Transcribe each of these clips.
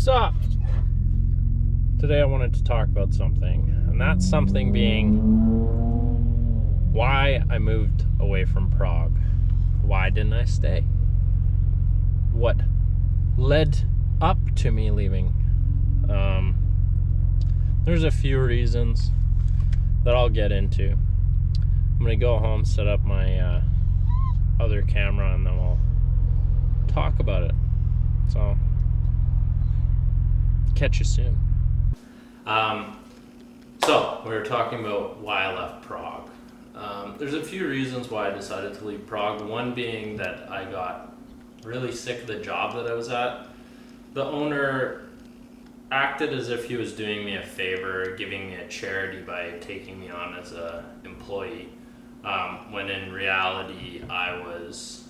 What's up? Today I wanted to talk about something, and that something being why I moved away from Prague. Why didn't I stay? What led up to me leaving? There's a few reasons that I'll get into. I'm gonna go home, set up my other camera, and then we'll talk about it. So, catch you soon. So we were talking about why I left Prague. There's a few reasons why I decided to leave Prague. One being that I got really sick of the job that I was at. The owner acted as if he was doing me a favor, giving me a charity by taking me on as an employee, when in reality I was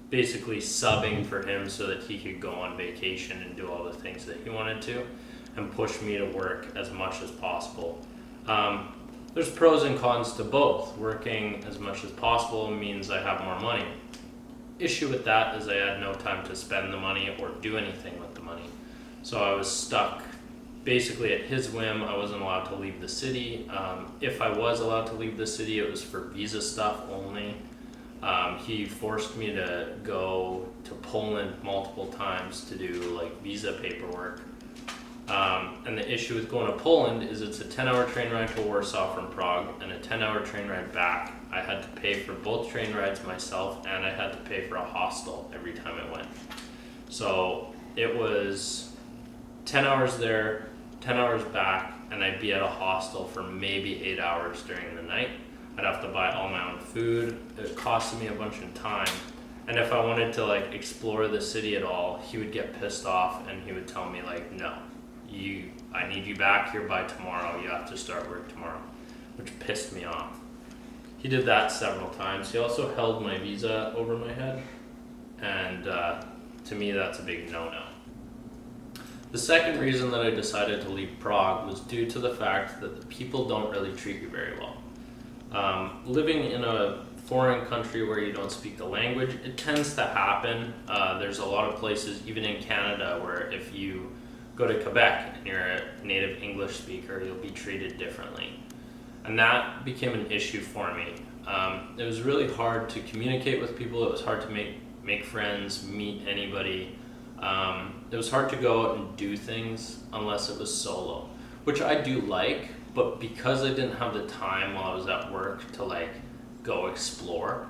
basically subbing for him so that he could go on vacation and do all the things that he wanted to and push me to work as much as possible. There's pros and cons to both. Working as much as possible means I have more money. Issue with that is I had no time to spend the money or do anything with the money. So I was stuck basically at his whim. I wasn't allowed to leave the city. If I was allowed to leave the city, it was for visa stuff only. He forced me to go to Poland multiple times to do like visa paperwork. And the issue with going to Poland is it's a 10-hour train ride to Warsaw from Prague and a 10-hour train ride back. I had to pay for both train rides myself, and I had to pay for a hostel every time I went. So it was 10 hours there, 10 hours back, and I'd be at a hostel for maybe 8 hours during the night. I'd have to buy all my own food. It costed me a bunch of time. And if I wanted to like explore the city at all, he would get pissed off and he would tell me like, no, I need you back here by tomorrow. You have to start work tomorrow, which pissed me off. He did that several times. He also held my visa over my head. And to me, that's a big no-no. The second reason that I decided to leave Prague was due to the fact that the people don't really treat you very well. Living in a foreign country where you don't speak the language, it tends to happen. There's a lot of places, even in Canada, where if you go to Quebec and you're a native English speaker, you'll be treated differently. And that became an issue for me. It was really hard to communicate with people. It was hard to make friends, meet anybody. It was hard to go out and do things unless it was solo, which I do like, but because I didn't have the time while I was at work to like go explore,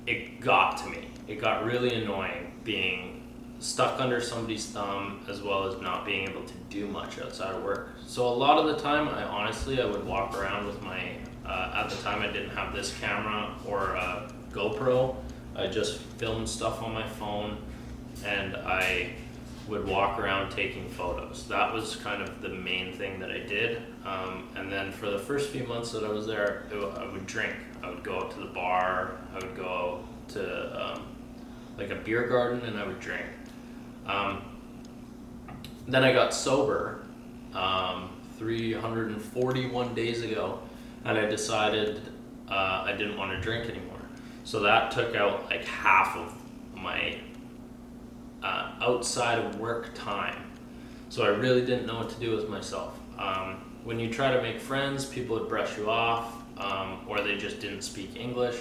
it got to me. It got really annoying being stuck under somebody's thumb as well as not being able to do much outside of work. So a lot of the time, I would walk around with my, at the time I didn't have this camera or a GoPro. I just filmed stuff on my phone and I would walk around taking photos. That was kind of the main thing that I did. And then for the first few months that I was there, I would drink. I would go out to the bar, I would go to like a beer garden and I would drink. Then I got sober 341 days ago, and I decided I didn't want to drink anymore. So that took out like half of my outside of work time. So I really didn't know what to do with myself. When you try to make friends, people would brush you off, or they just didn't speak English.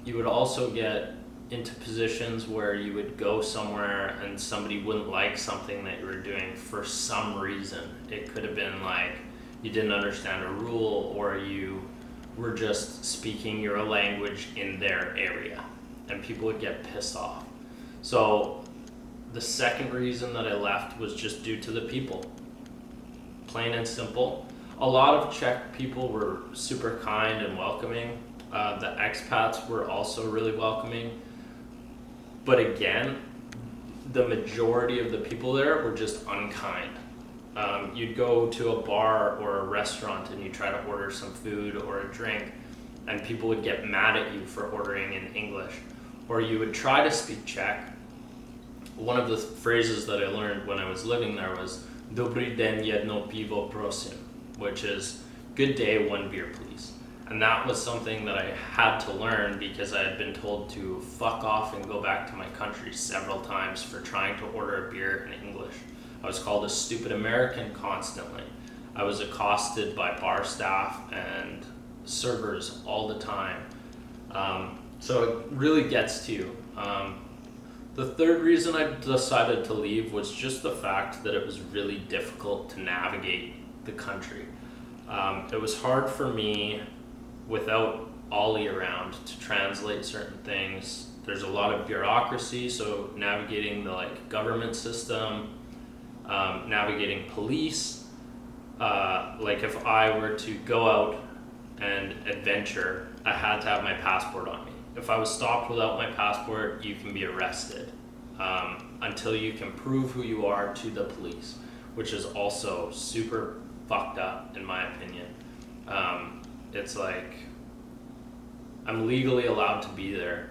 You would also get into positions where you would go somewhere and somebody wouldn't like something that you were doing for some reason. It could have been like you didn't understand a rule, or you were just speaking your language in their area, and people would get pissed off. So the second reason that I left was just due to the people. Plain and simple. A lot of Czech people were super kind and welcoming. The expats were also really welcoming. But again, the majority of the people there were just unkind. You'd go to a bar or a restaurant and you try to order some food or a drink, and people would get mad at you for ordering in English. Or you would try to speak Czech. One of the phrases that I learned when I was living there was "Dobrý den, jedno pivo prosím," which is "Good day, one beer please." And that was something that I had to learn because I had been told to fuck off and go back to my country several times for trying to order a beer in English. I was called a stupid American constantly. I was accosted by bar staff and servers all the time. So it really gets to you. The third reason I decided to leave was just the fact that it was really difficult to navigate the country. It was hard for me without Ollie around to translate certain things. There's a lot of bureaucracy, so navigating the government system, navigating police. Like if I were to go out and adventure, I had to have my passport on me. If I was stopped without my passport, you can be arrested until you can prove who you are to the police, which is also super fucked up in my opinion. It's like I'm legally allowed to be there,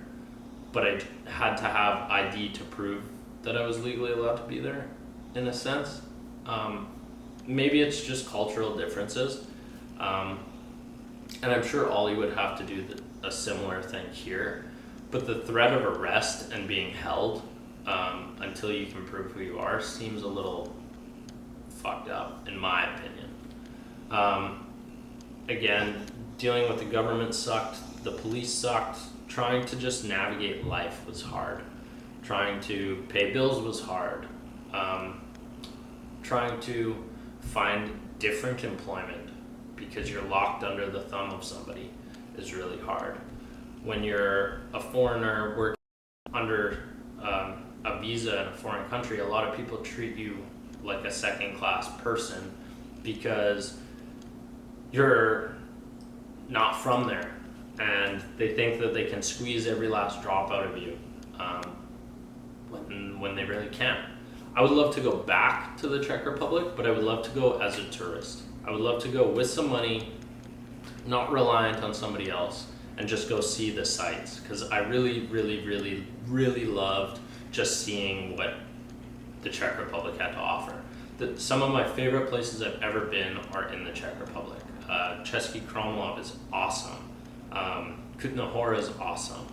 but I had to have ID to prove that I was legally allowed to be there, in a sense. Maybe it's just cultural differences, and I'm sure Ollie would have to do a similar thing here, but the threat of arrest and being held until you can prove who you are seems a little fucked up, in my opinion. Again, dealing with the government sucked, the police sucked, trying to just navigate life was hard. Trying to pay bills was hard. Trying to find different employment because you're locked under the thumb of somebody is really hard. When you're a foreigner working under a visa in a foreign country, a lot of people treat you like a second-class person because you're not from there, and they think that they can squeeze every last drop out of you when they really can't. I would love to go back to the Czech Republic, but I would love to go as a tourist. I would love to go with some money, not reliant on somebody else, and just go see the sights, because I really, really, really, really loved just seeing what the Czech Republic had to offer. Some of my favorite places I've ever been are in the Czech Republic. Český Krumlov is awesome. Kutná Hora is awesome.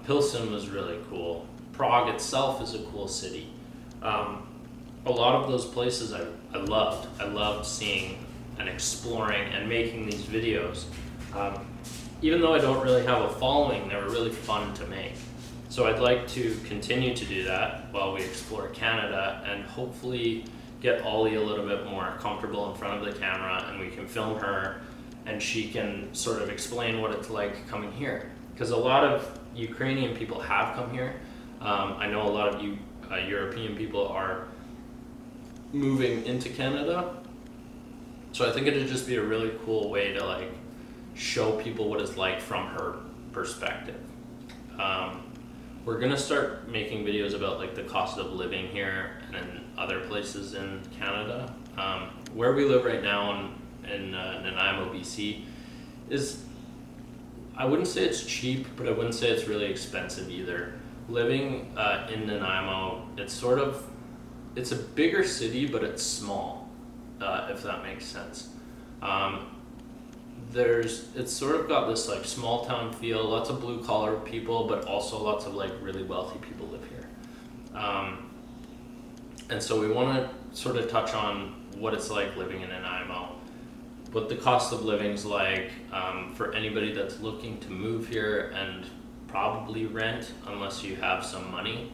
Pilsen was really cool. Prague itself is a cool city. A lot of those places I loved. I loved seeing and exploring and making these videos. Even though I don't really have a following, they were really fun to make. So I'd like to continue to do that while we explore Canada and hopefully get Ollie a little bit more comfortable in front of the camera and we can film her and she can sort of explain what it's like coming here. Because a lot of Ukrainian people have come here. I know a lot of European people are moving into Canada. So I think it'd just be a really cool way to show people what it's like from her perspective. We're gonna start making videos about the cost of living here and in other places in Canada. Where we live right now in Nanaimo, BC, is, I wouldn't say it's cheap, but I wouldn't say it's really expensive either. Living in Nanaimo, it's a bigger city, but it's small, if that makes sense. It's sort of got this small town feel, lots of blue collar people, but also lots of really wealthy people live here. And so we want to sort of touch on what it's like living in Nanaimo, what the cost of living's like for anybody that's looking to move here and probably rent unless you have some money.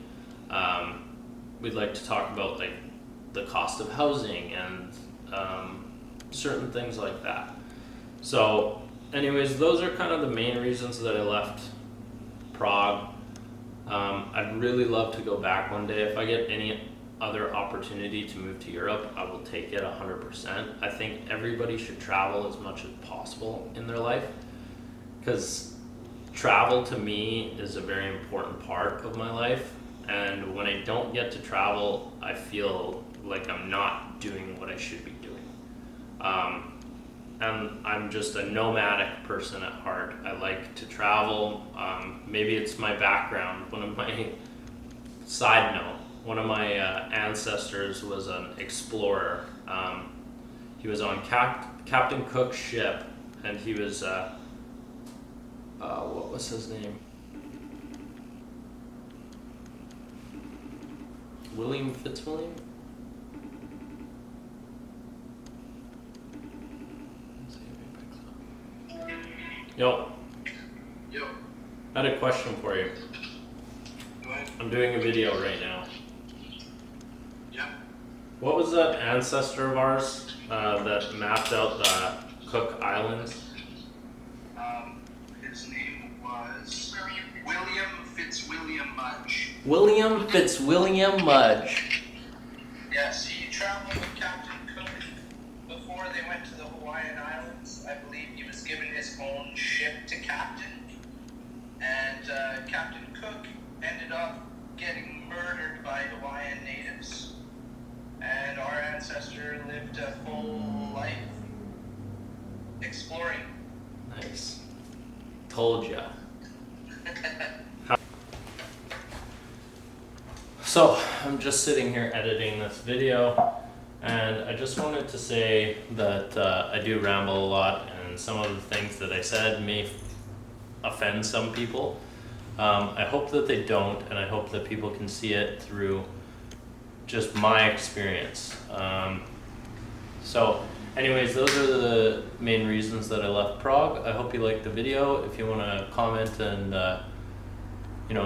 We'd like to talk about the cost of housing and certain things like that. So anyways, those are kind of the main reasons that I left Prague. I'd really love to go back one day. If I get any other opportunity to move to Europe, I will take it 100%. I think everybody should travel as much as possible in their life, because travel to me is a very important part of my life, and when I don't get to travel, I feel like I'm not doing what I should be doing. And I'm just a nomadic person at heart. I like to travel. Maybe it's my background. One of my ancestors was an explorer. He was on Captain Cook's ship, and he was what was his name? William Fitzwilliam? Yo. Yo. I had a question for you. Go ahead. I'm doing a video right now. Yeah. What was that ancestor of ours that mapped out the Cook Islands? His name was William Fitzwilliam Mudge. William Fitzwilliam Mudge. Yes, he traveled with Captain Cook before they went to the Hawaiian Islands. I believe he was given his own ship to captain, and Captain Cook ended up getting murdered by Hawaiian natives, and our ancestor lived a full life exploring. Nice. Told ya. So, I'm just sitting here editing this video, and I just wanted to say that I do ramble a lot, and some of the things that I said may offend some people. I hope that they don't, and I hope that people can see it through just my experience. So, anyways, those are the main reasons that I left Prague. I hope you liked the video. If you want to comment and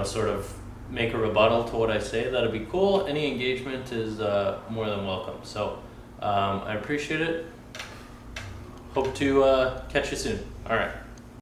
sort of make a rebuttal to what I say, that'd be cool. Any engagement is more than welcome. So I appreciate it. Hope to catch you soon. All right.